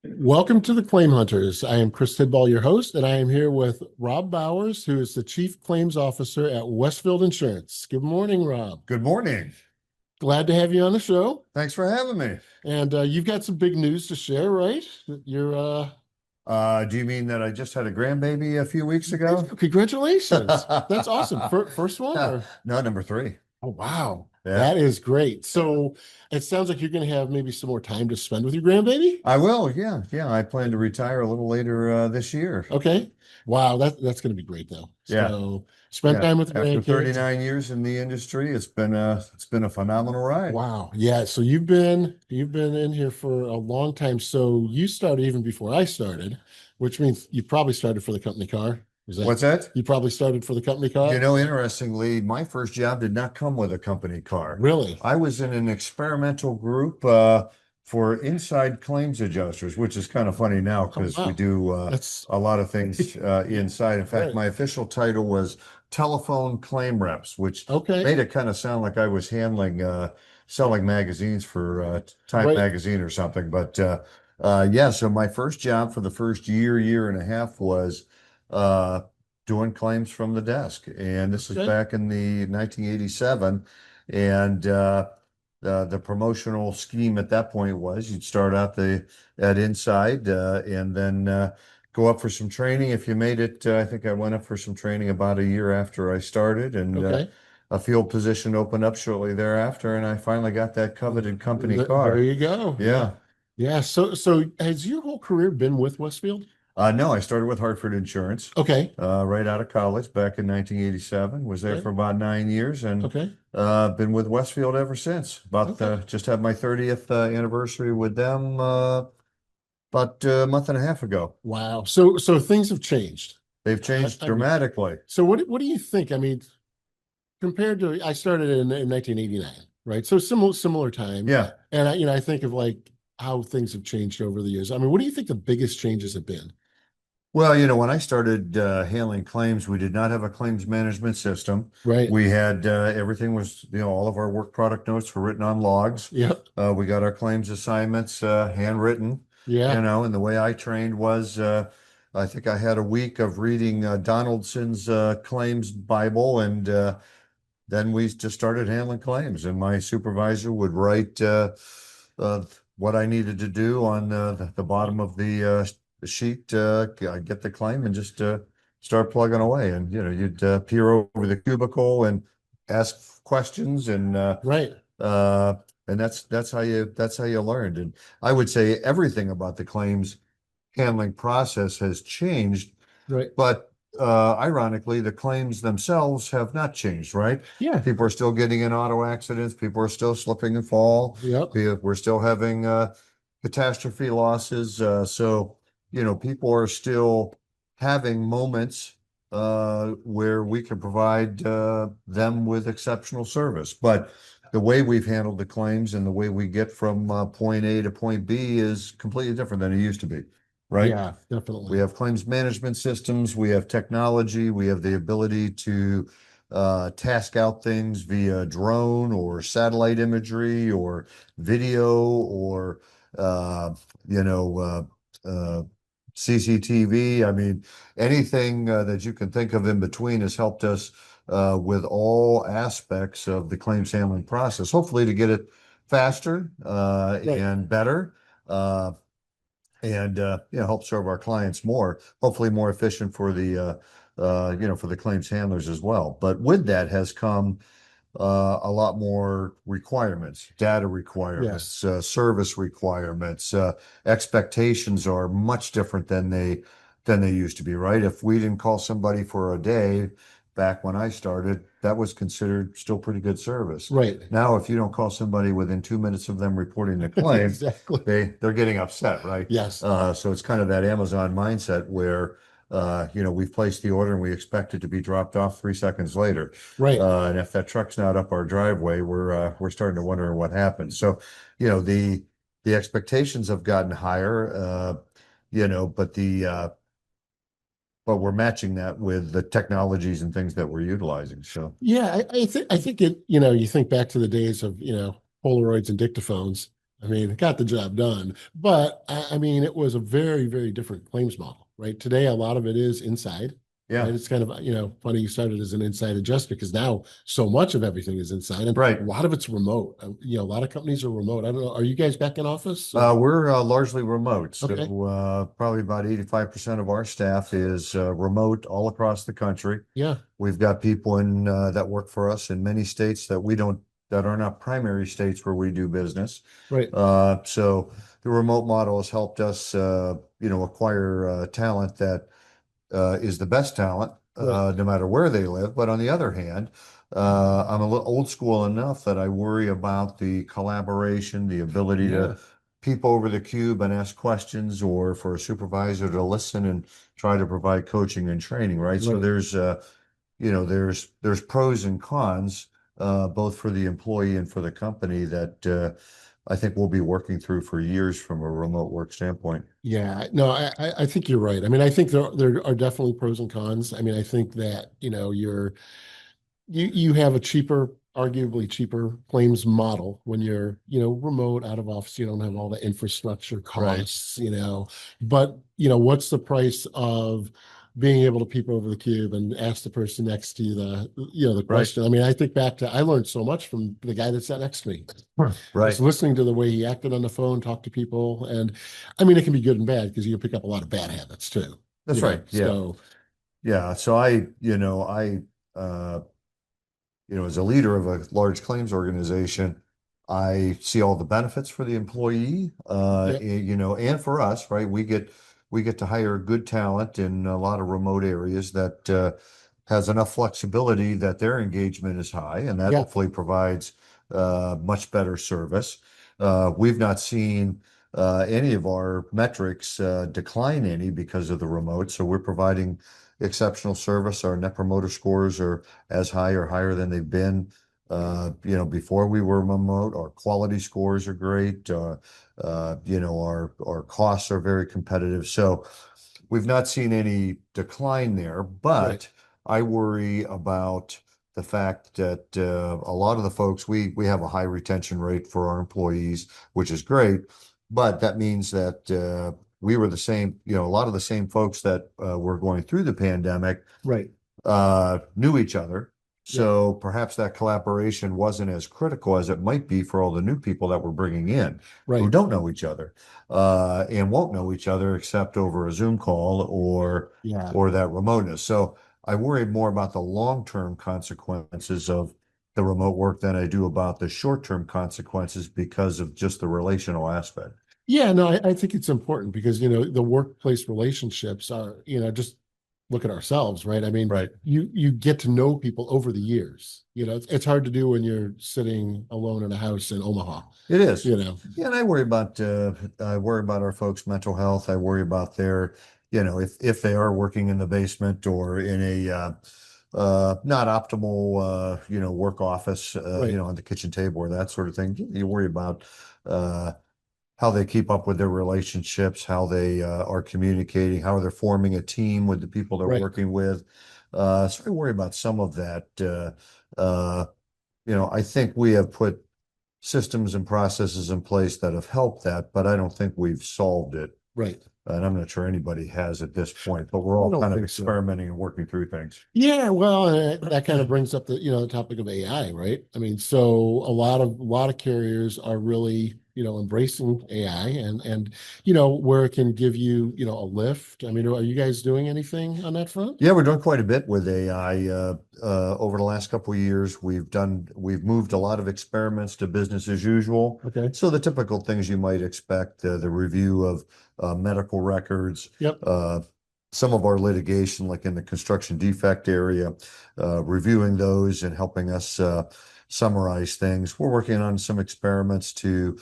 Welcome to the Claim Hunters. I am Chris Tidball, your host, and I am here with Rob Bowers, who is the Chief Claims Officer at Westfield Insurance. Good morning, Rob. Good morning. Glad to have you on the show. Thanks for having me. And you've got some big news to share, right? You're Do you mean that I just had a grandbaby a few weeks ago? congratulations. That's awesome. First one, or No, number three. oh wow, Yeah, that is great. So it sounds like you're going to have maybe some more time to spend with your grandbaby. I will. Yeah, yeah. I plan to retire a little later this year. Okay. Wow, that's going to be great though. Yeah, So spend yeah. time with the After grandkids. 39 years in the industry, it's been a phenomenal ride. Wow. Yeah. So you've been in here for a long time. So you started even before I started, which means you probably started for the company car. Is that What's that? you probably started for the company car? Interestingly, my first job did not come with a company car. Really? I was in an experimental group for inside claims adjusters, which is kind of funny now Oh because we wow. do That's a lot of things inside. In fact, right. my official title was telephone claim reps, which Okay. made it kind of sound like I was handling selling magazines for Time Right. Magazine or something. But yeah, so my first job for the first year and a half was uh, doing claims from the desk. And this is Okay. back in the 1987. And the promotional scheme at that point was you'd start out at inside and then go up for some training. If you made it, I think I went up for some training about a year after I started, and Okay. a field position opened up shortly thereafter, and I finally got that coveted company There car. you go. Yeah. Yeah. Yeah. So has your whole career been with Westfield? No, I started with Hartford Insurance Okay. right out of college back in 1987. Was there Okay. for about 9 years and Okay. been with Westfield ever since. About Okay. just had my 30th anniversary with them about a month and a half ago. Wow. So things have changed. They've I, changed I mean, dramatically. so what do you think? I mean, compared to I started in 1989, right? So similar time, Yeah. and I think of like how things have changed over the years. I mean, what do you think the biggest changes have been? Well, when I started handling claims, we did not have a claims management system. Right. We had everything was, all of our work product notes were written on logs. Yep. We got our claims assignments handwritten, Yeah. and the way I trained was I think I had a week of reading Donaldson's claims Bible, and then we just started handling claims, and my supervisor would write uh, what I needed to do on the bottom of the sheet, get the claim, and just start plugging away. And you'd peer over the cubicle and ask questions, Right. uh, and that's how you learned. And I would say everything about the claims handling process has changed, Right. but ironically, the claims themselves have not changed, right? Yeah. People are still getting in auto accidents. People are still slipping and fall. Yep. We're still having catastrophe losses. So people are still having moments where we can provide them with exceptional service. But the way we've handled the claims and the way we get from point A to point B is completely different than it used to be, right? Yeah. We Definitely. have claims management systems, we have technology, we have the ability to task out things via drone or satellite imagery or video or uh, you know CCTV. I mean, anything that you can think of in between has helped us with all aspects of the claims handling process, hopefully to get it faster Right. and better. And help serve our clients more, hopefully more efficient for the claims handlers as well. But with that has come a lot more requirements, data Yes. requirements, service requirements. Expectations are much different than they used to be, right? If we didn't call somebody for a day back when I started, that was considered still pretty good service. Right. Now, if you don't call somebody within 2 minutes of them reporting the claim, Exactly. they're getting upset, right? Yes. So it's kind of that Amazon mindset where we've placed the order and we expect it to be dropped off 3 seconds later. Right. And if that truck's not up our driveway, we're starting to wonder what happened. So, the expectations have gotten higher, but but we're matching that with the technologies and things that we're utilizing. So, Yeah. I think it. You think back to the days of Polaroids and dictaphones. I mean, it got the job done, but I mean, it was a very, very different claims model, right? Today, a lot of it is inside, right? Yeah, It's kind of, funny you started as an inside adjuster because now so much of everything is inside and a right. lot of it's remote. A lot of companies are remote. I don't know. Are you guys back in office or? We're largely remote, Okay. so probably about 85% of our staff is remote all across the country. Yeah. We've got people in that work for us in many states that we don't that are not primary states where we do business. Right. So the remote model has helped us, acquire talent that is the best talent, Right. no matter where they live. But on the other hand, I'm a little old school enough that I worry about the collaboration, the ability to Yeah. peep over the cube and ask questions, or for a supervisor to listen and try to provide coaching and training, right? So Right. there's pros and cons, both for the employee and for the company that I think we'll be working through for years from a remote work standpoint. Yeah, no, I think you're right. I mean, I think there are definitely pros and cons. I mean, I think that, you have a cheaper, arguably cheaper claims model when you're, remote out of office. You don't have all the infrastructure Right. costs, but what's the price of being able to peep over the cube and ask the person next to you the Right. question? I mean, I think back to I learned so much from the guy that sat next to me. Just Right. listening to the way he acted on the phone, talk to people, and I mean, it can be good and bad because you can pick up a lot of bad habits too. That's right. Yeah. So Yeah. So uh, as a leader of a large claims organization, I see all the benefits for the employee, yeah, and for us, right? We get to hire good talent in a lot of remote areas that has enough flexibility that their engagement is high, and that yeah, hopefully provides much better service. We've not seen any of our metrics decline any because of the remote, so we're providing exceptional service. Our net promoter scores are as high or higher than they've been, before we were remote. Our quality scores are great. Our costs are very competitive. So we've not seen any decline there, right, but I worry about the fact that a lot of the folks we have a high retention rate for our employees, which is great, but that means that we were the same, a lot of the same folks that were going through the pandemic right, knew each other. yeah, So perhaps that collaboration wasn't as critical as it might be for all the new people that we're bringing in who right, don't know each other, and won't know each other except over a Zoom call yeah. or that remoteness. So I worry more about the long-term consequences of the remote work than I do about the short-term consequences because of just the relational aspect. Yeah, no, I think it's important because, the workplace relationships are, just look at ourselves, right? I mean, Right. you get to know people over the years. It's hard to do when you're sitting alone in a house in Omaha, It is. you know. Yeah, and I worry about our folks' mental health. I worry about their, if they are working in the basement or in a not optimal work office, Right. on the kitchen table or that sort of thing. You worry about uh how they keep up with their relationships, how they are communicating, how they're forming a team with the people they're Right. working with. So I worry about some of that. I think we have put systems and processes in place that have helped that, but I don't think we've solved it. Right. And I'm not sure anybody has at this point, but we're I all don't kind of think so. experimenting and working through things. Yeah, well, that kind of brings up the topic of AI, right? I mean, so a lot of carriers are really, embracing AI and where it can give you, a lift. I mean, are you guys doing anything on that front? Yeah, we're doing quite a bit with AI. Over the last couple of years, we've moved a lot of experiments to business as usual. Okay. So the typical things you might expect, the review of medical records, Yep. uh, some of our litigation, like in the construction defect area, reviewing those and helping us summarize things. We're working on some experiments to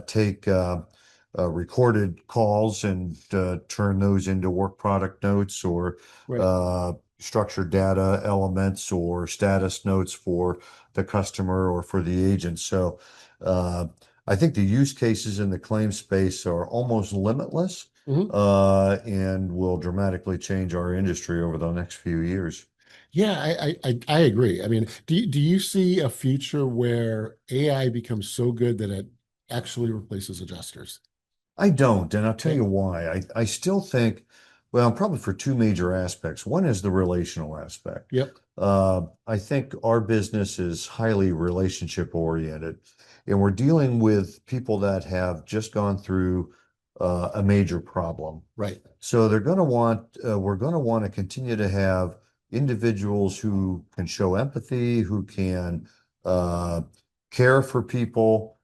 take recorded calls and turn those into work product notes or Right. uh, structured data elements or status notes for the customer or for the agent. So uh, I think the use cases in the claim space are almost limitless, Mhm. and will dramatically change our industry over the next few years. Yeah, I agree. I mean, do you see a future where AI becomes so good that it actually replaces adjusters. I don't, and I'll tell Okay. you why. I still think, well, probably for two major aspects. One is the relational aspect. Yep. I think our business is highly relationship oriented, and we're dealing with people that have just gone through a major problem. Right. So they're going to want, we're going to want to continue to have individuals who can show empathy, who can uh, care for people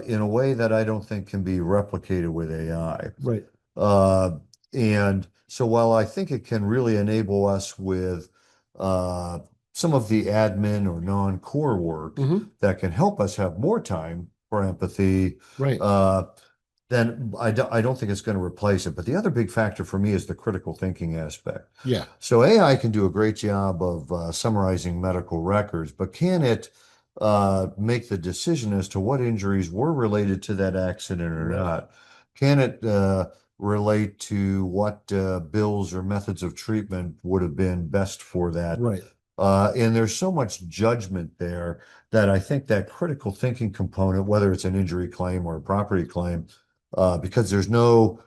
in a way that I don't think can be replicated with AI. Right. Uh, and so while I think it can really enable us with uh, some of the admin or non-core work Hmm. that can help us have more time for empathy, Right. uh, then I don't think it's going to replace it. But the other big factor for me is the critical thinking aspect. Yeah. So AI can do a great job of summarizing medical records, but can it make the decision as to what injuries were related to that accident or Right. not? Can it relate to what bills or methods of treatment would have been best for that? Right. And there's so much judgment there that I think that critical thinking component, whether it's an injury claim or a property claim, because there's no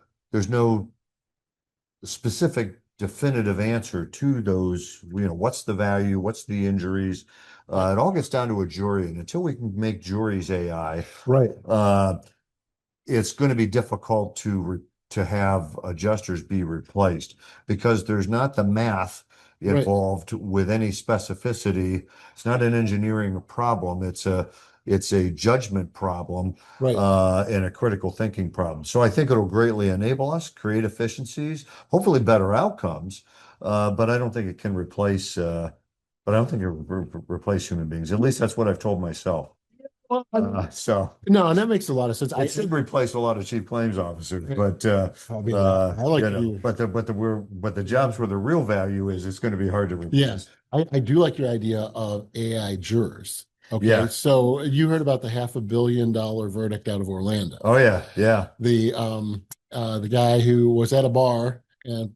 specific definitive answer to those, what's the value, what's the injuries? Right. It all gets down to a jury, and until we can make juries AI, Right. uh, it's going to be difficult to have adjusters be replaced because there's not the math Right. involved with any specificity. It's not an engineering problem. It's a judgment problem Right. and a critical thinking problem. So I think it'll greatly enable us, create efficiencies, hopefully better outcomes. But I don't think it can replace. But I don't think it replace human beings. At least that's what I've told myself. Well, So. no, and that makes a lot of sense. It should replace a lot of chief claims officers, I but mean, I like you. but the jobs where the real value is, it's going to be hard to Yeah, replace. I do like your idea of AI jurors. Okay, Yeah. so you heard about the $500 million verdict out of Orlando. Oh yeah. Yeah. The guy who was at a bar and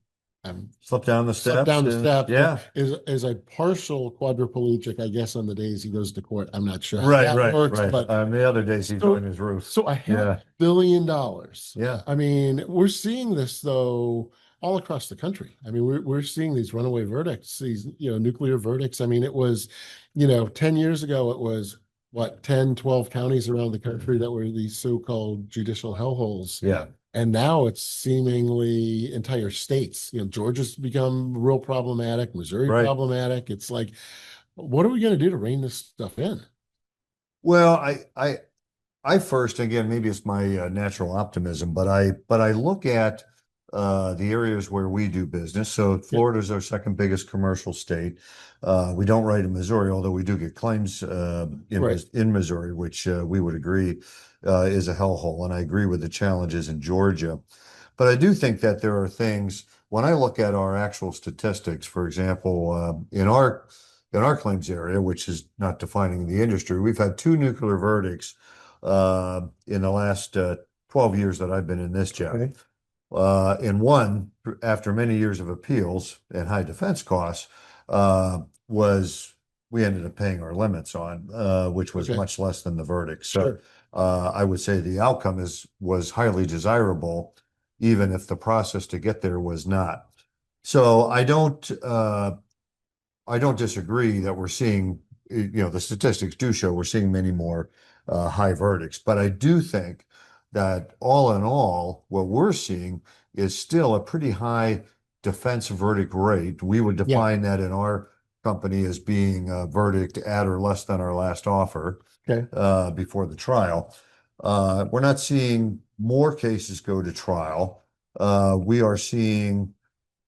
Slip down the slept steps. down the steps Yeah. is a partial quadriplegic, I guess, on the days he goes to court. I'm not sure how Right. that Right. works, Right. but The other days he's so on his roof. so a half Yeah. billion dollars. Yeah. I mean, we're seeing this though all across the country. I mean, we're seeing these runaway verdicts, these nuclear verdicts. I mean, it was 10 years ago, it was what 10, 12 counties around the country that were these so-called judicial hellholes. Yeah. And now it's seemingly entire states. Georgia's become real problematic, Missouri Right. problematic. It's like, what are we going to do to rein this stuff in? Well, I first, again, maybe it's my natural optimism, but I look at the areas where we do business. So Yeah. Florida's our second biggest commercial state. We don't write in Missouri, although we do get claims Right. in Missouri, which we would agree is a hellhole. And I agree with the challenges in Georgia. But I do think that there are things when I look at our actual statistics, for example, in our claims area, which is not defining the industry, we've had two nuclear verdicts in the last 12 years that I've been in this job. Okay. And one, after many years of appeals and high defense costs, was we ended up paying our limits on, which was Okay. much less than the verdict. So Sure. I would say the outcome was highly desirable, even if the process to get there was not. So I don't disagree that we're seeing, the statistics do show we're seeing many more high verdicts, but I do think that all in all, what we're seeing is still a pretty high defense verdict rate. We would Yeah. define that in our company as being a verdict at or less than our last offer Okay. before the trial. We're not seeing more cases go to trial. We are seeing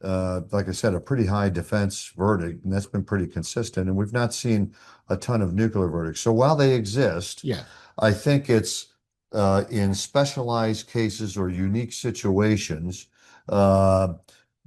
like I said, a pretty high defense verdict, and that's been pretty consistent. And we've not seen a ton of nuclear verdicts. So while they exist, Yeah. I think it's in specialized cases or unique situations uh,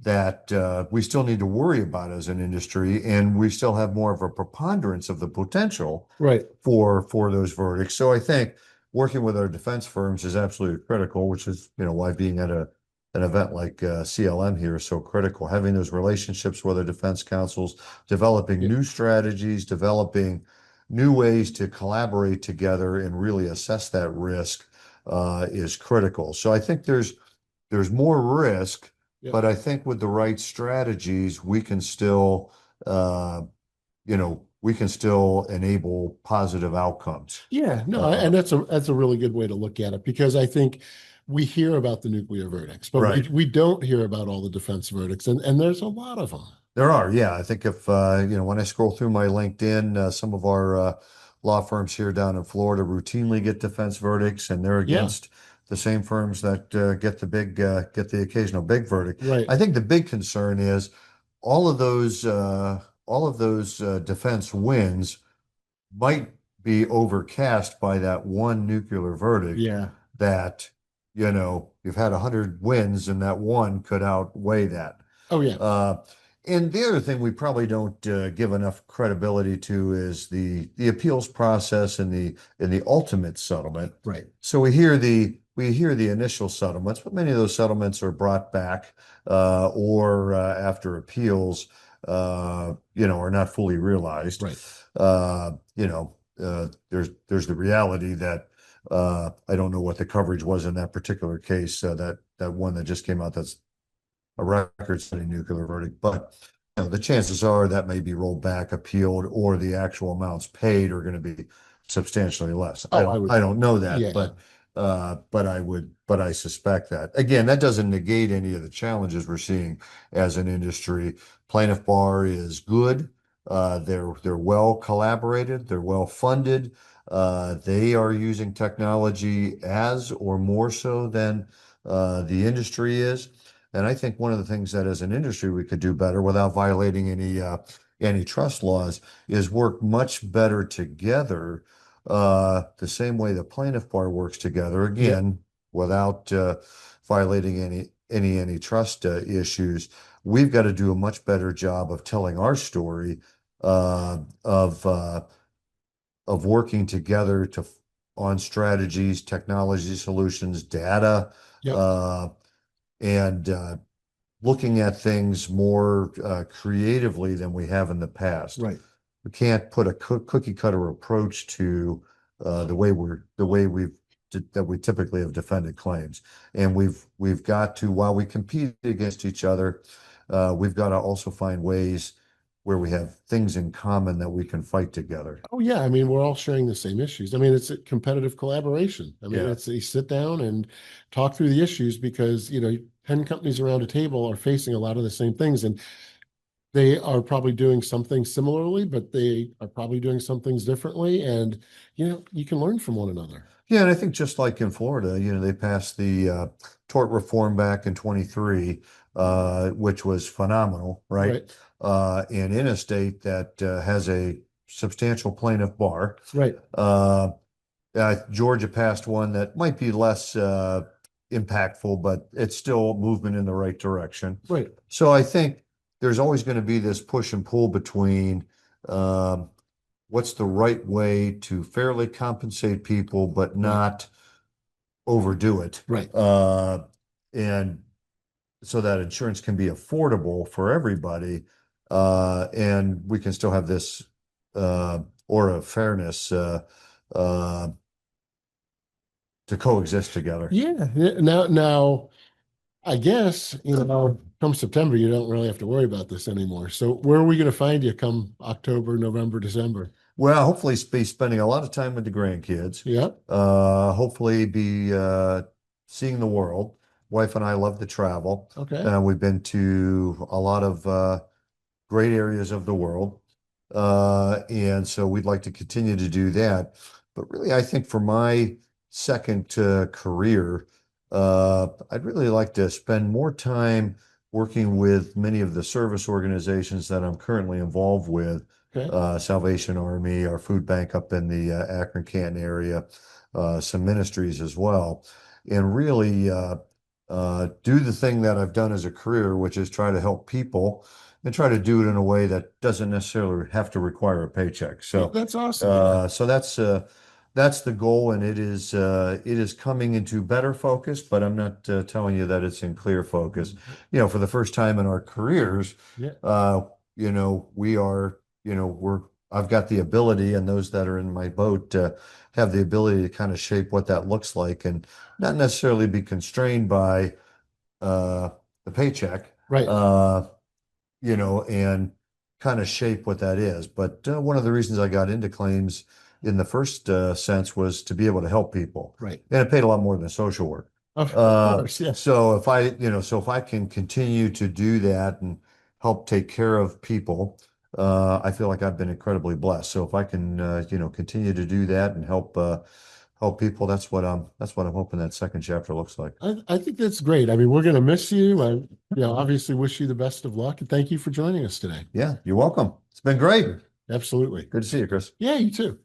that we still need to worry about as an industry, and we still have more of a preponderance of the potential Right. for those verdicts. So I think working with our defense firms is absolutely critical, which is why being at an event like CLM here is so critical. Having those relationships with our defense counsels, developing Yeah. new strategies, developing new ways to collaborate together and really assess that risk is critical. So I think there's more risk, Yep. but I think with the right strategies, we can still, uh, we can still enable positive outcomes. Yeah, no, Uh, and that's a really good way to look at it because I think we hear about the nuclear verdicts, but we right. we don't hear about all the defense verdicts, and there's a lot of them. There are, yeah. I think if when I scroll through my LinkedIn, some of our law firms here down in Florida routinely get defense verdicts, and they're Yeah, against the same firms that get the occasional big verdict. right. I think the big concern is all of those defense wins might be overcast by that one nuclear verdict Yeah. that, you've had 100 wins and that one could outweigh that. Oh yeah. Uh, and the other thing we probably don't give enough credibility to is the appeals process and the ultimate settlement. Right. So we hear the initial settlements, but many of those settlements are brought back or after appeals, are not fully realized. Right. There's the reality that I don't know what the coverage was in that particular case, that one that just came out that's a record-setting nuclear verdict, but the chances are that may be rolled back, appealed, or the actual amounts paid are going to be substantially less. Oh, I would. I don't know that, Yeah. but I suspect that. Again, that doesn't negate any of the challenges we're seeing as an industry. Plaintiff bar is good. They're well collaborated. They're well funded. They are using technology as or more so than the industry is. And I think one of the things that as an industry we could do better without violating any antitrust laws is work much better together, the same way the plaintiff bar works together, Yeah. again, without violating any antitrust issues. We've got to do a much better job of telling our story uh, of uh, of working together on strategies, technology solutions, data, Yep. uh, and looking at things more creatively than we have in the past. Right. We can't put a cookie cutter approach to the way that we typically have defended claims, and we've got to, while we compete against each other, we've got to also find ways where we have things in common that we can fight together. Oh yeah. I mean, we're all sharing the same issues. I mean, it's a competitive collaboration. I mean, Yeah. it's a sit down and talk through the issues because 10 companies around a table are facing a lot of the same things, and they are probably doing something similarly, but they are probably doing some things differently, and you can learn from one another. Yeah, and I think just like in Florida, they passed the tort reform back in 23, which was phenomenal, right? Right. And in a state that has a substantial plaintiff bar, Right. Georgia passed one that might be less impactful, but it's still movement in the right direction. Right. So I think there's always going to be this push and pull between um, what's the right way to fairly compensate people, but Right. not overdo it. Right. And so that insurance can be affordable for everybody. And we can still have this aura of fairness uh, to coexist together. Yeah. Now, I guess, come September, you don't really have to worry about this anymore. So where are we going to find you come October, November, December? Well, hopefully be spending a lot of time with the grandkids. Yeah. Hopefully be seeing the world. Wife and I love to travel. Okay. We've been to a lot of great areas of the world. And so we'd like to continue to do that. But really, I think for my second career, I'd really like to spend more time working with many of the service organizations that I'm currently involved with. Okay. Salvation Army, our food bank up in the Akron Canton area, some ministries as well, and really do the thing that I've done as a career, which is try to help people and try to do it in a way that doesn't necessarily have to require a paycheck. So, That's awesome. Yeah. so that's the goal, and it is coming into better focus, but I'm not telling you that it's in clear focus. For the first time in our careers, Yeah. we are, we're I've got the ability, and those that are in my boat have the ability to kind of shape what that looks like, and not necessarily be constrained by the paycheck, Right. uh, and kind of shape what that is. But one of the reasons I got into claims in the first sense was to be able to help people, Right. and it paid a lot more than social work. Of course. Yeah. So if I can continue to do that and help take care of people, I feel like I've been incredibly blessed. So if I can, continue to do that and help people, that's what I'm hoping that second chapter looks like. I think that's great. I mean, we're going to miss you. Obviously wish you the best of luck, and thank you for joining us today. Yeah, you're welcome. It's been great. Absolutely. Good to see you, Chris. Yeah, you too.